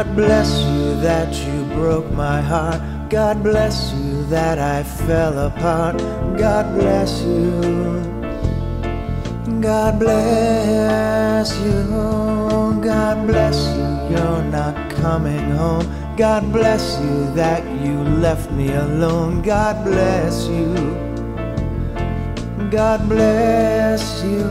God bless you that you broke my heart. God bless you that I fell apart. God bless you. God bless you. God bless you, you're not coming home. God bless you that you left me alone. God bless you. God bless you.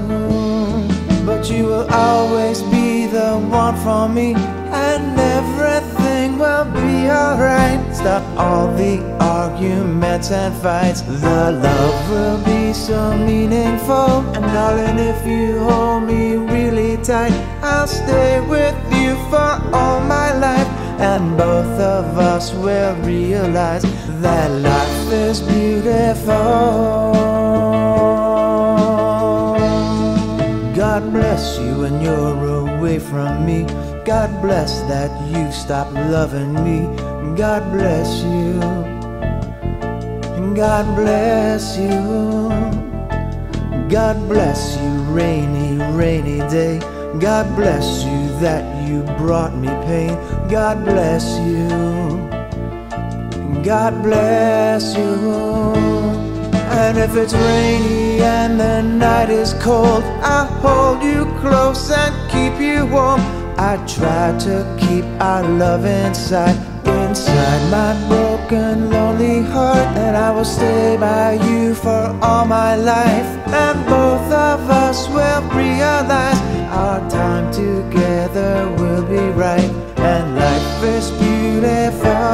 But you will always be the one for me, and everything will be alright. Stop all the arguments and fights. The love will be so meaningful. And darling, if you hold me really tight, I'll stay with you for all my life. And both of us will realize that life is beautiful. God bless you when you're away from me. God bless that you stopped loving me. God bless you. God bless you. God bless you, rainy, rainy day. God bless you that you brought me pain. God bless you. God bless you. And if it's rainy and the night is cold, I'll hold you close and keep you warm. I try to keep our love inside my broken, lonely heart. And I will stay by you for all my life. And both of us will realize our time together will be right. And life is beautiful.